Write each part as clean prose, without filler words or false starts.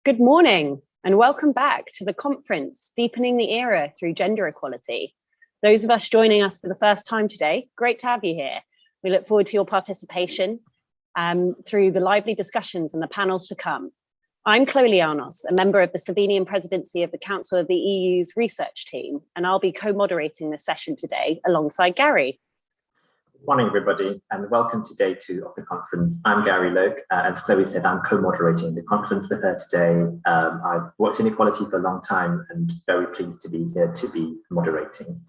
Good morning and welcome back to the conference, Deepening the Era Through Gender Equality. Those of us joining us for the first time today, great to have you here. We look forward to your participation through the lively discussions and the panels to come. I'm Chloe Lianos, a member of the Slovenian presidency of the Council of the EU's research team, and I'll be co-moderating this session today alongside Gary. Good morning, everybody, and welcome to day 2 of the conference. I'm Gary Loke. As Chloe said, I'm co-moderating the conference with her today. I've worked in equality for a long time and very pleased to be here to be moderating.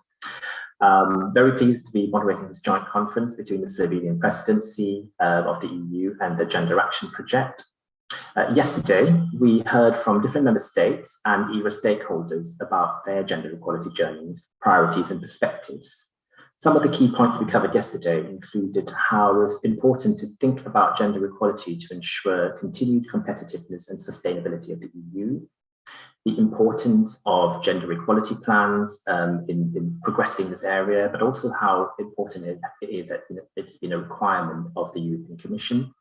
Very pleased to be moderating this joint conference between the Slovenian presidency of the EU and the GENDERACTION project. Yesterday, we heard from different member states and ERA stakeholders about their gender equality journeys, priorities and perspectives. Some of the key points we covered yesterday included how it's important to think about gender equality to ensure continued competitiveness and sustainability of the EU, the importance of gender equality plans in progressing this area, but also how important it is that it's been a requirement of the European Commission.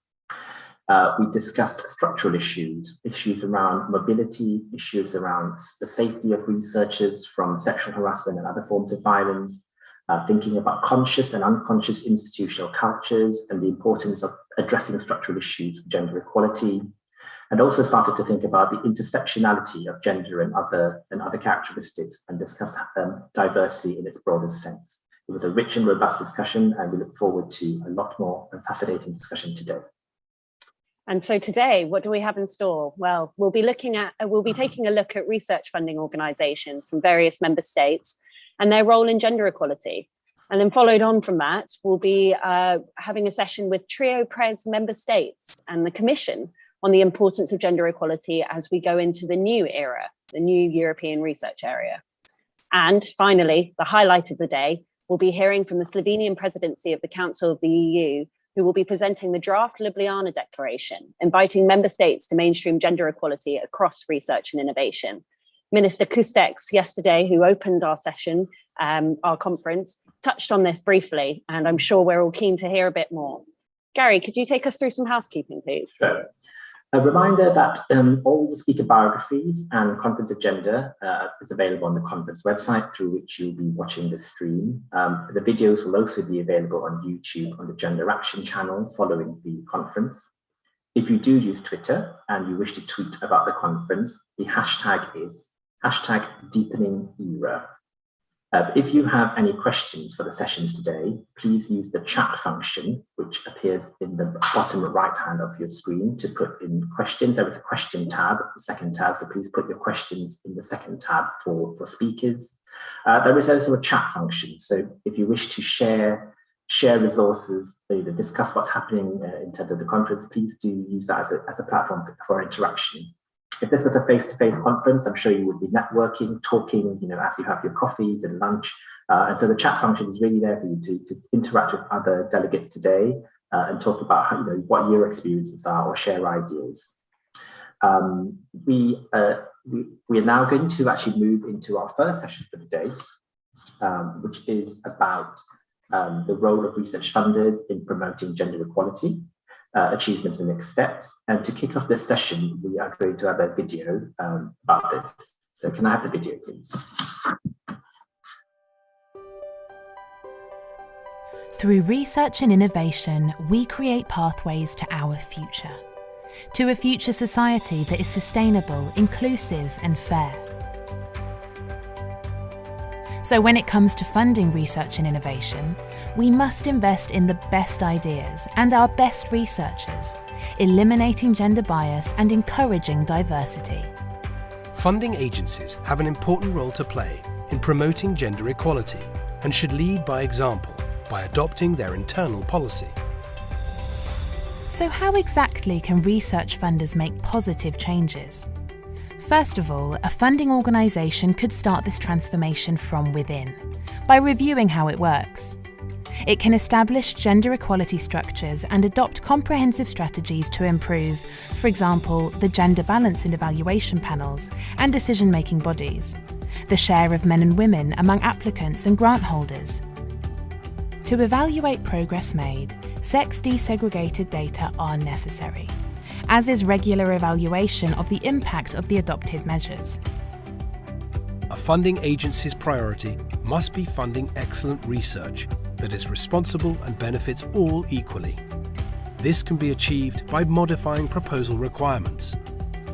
We discussed structural issues around mobility, issues around the safety of researchers from sexual harassment and other forms of violence, thinking about conscious and unconscious institutional cultures and the importance of addressing structural issues for gender equality, and also started to think about the intersectionality of gender and other characteristics and discussed diversity in its broadest sense. It was a rich and robust discussion, and we look forward to a lot more and fascinating discussion today. And so today, what do we have in store? Well, we'll be taking a look at research funding organisations from various member states and their role in gender equality. And then followed on from that, we'll be having a session with Trio Pres member states and the Commission on the importance of gender equality as we go into the new era, the new European research area. And finally, the highlight of the day, we'll be hearing from the Slovenian presidency of the Council of the EU, who will be presenting the draft Ljubljana Declaration, inviting member states to mainstream gender equality across research and innovation. Minister Kustex yesterday, who opened our session, our conference, touched on this briefly, and I'm sure we're all keen to hear a bit more. Gary, could you take us through some housekeeping, please? Sure. A reminder that all the speaker biographies and conference agenda is available on the conference website through which you'll be watching the stream. The videos will also be available on YouTube on the GENDERACTION channel following the conference. If you do use Twitter and you wish to tweet about the conference, the hashtag is #DeepeningEra. If you have any questions for the sessions today, please use the chat function, which appears in the bottom right hand of your screen to put in questions. There is a question tab, the second tab, so please put your questions in the second tab for speakers. There is also a chat function, so if you wish to share resources, discuss what's happening in terms of the conference, please do use that as a platform for interaction. If this was a face-to-face conference, I'm sure you would be networking, talking, as you have your coffees and lunch. And so the chat function is really there for you to interact with other delegates today and talk about what your experiences are or share ideas. We are now going to actually move into our first session for the day, which is about the role of research funders in promoting gender equality. Achievements and next steps. And to kick off this session, we are going to have a video about this. So can I have the video, please? Through research and innovation, we create pathways to our future. To a future society that is sustainable, inclusive and fair. So when it comes to funding research and innovation, we must invest in the best ideas and our best researchers, eliminating gender bias and encouraging diversity. Funding agencies have an important role to play in promoting gender equality and should lead by example by adopting their internal policy. So how exactly can research funders make positive changes? First of all, a funding organisation could start this transformation from within, by reviewing how it works. It can establish gender equality structures and adopt comprehensive strategies to improve, for example, the gender balance in evaluation panels and decision-making bodies, the share of men and women among applicants and grant holders. To evaluate progress made, sex desegregated data are necessary, as is regular evaluation of the impact of the adopted measures. A funding agency's priority must be funding excellent research that is responsible and benefits all equally. This can be achieved by modifying proposal requirements.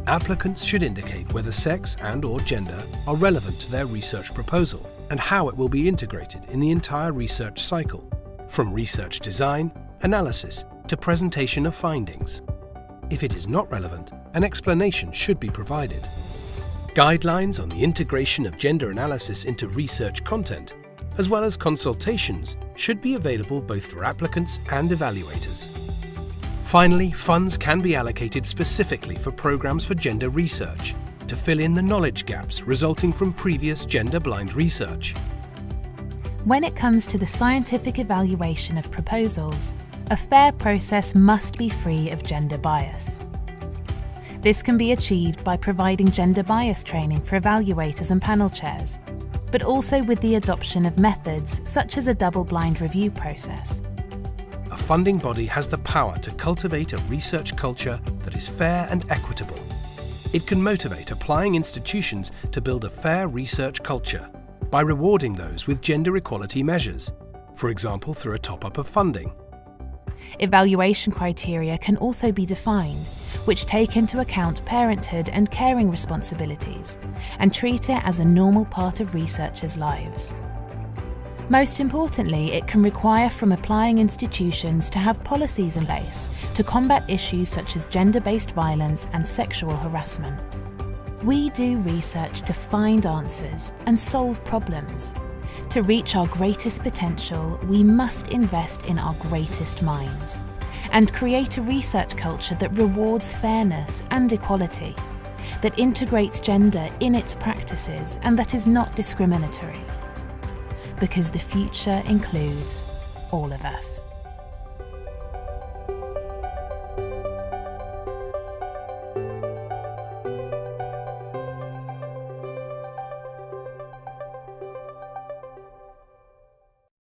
Applicants should indicate whether sex and/or gender are relevant to their research proposal and how it will be integrated in the entire research cycle, from research design, analysis, to presentation of findings. If it is not relevant, an explanation should be provided. Guidelines on the integration of gender analysis into research content, as well as consultations, should be available both for applicants and evaluators. Finally, funds can be allocated specifically for programs for gender research to fill in the knowledge gaps resulting from previous gender-blind research. When it comes to the scientific evaluation of proposals, a fair process must be free of gender bias. This can be achieved by providing gender bias training for evaluators and panel chairs, but also with the adoption of methods such as a double-blind review process. A funding body has the power to cultivate a research culture that is fair and equitable. It can motivate applying institutions to build a fair research culture by rewarding those with gender equality measures, for example through a top-up of funding. Evaluation criteria can also be defined, which take into account parenthood and caring responsibilities and treat it as a normal part of researchers' lives. Most importantly, it can require from applying institutions to have policies in place to combat issues such as gender-based violence and sexual harassment. We do research to find answers and solve problems. To reach our greatest potential, we must invest in our greatest minds and create a research culture that rewards fairness and equality, that integrates gender in its practices and that is not discriminatory. Because the future includes all of us.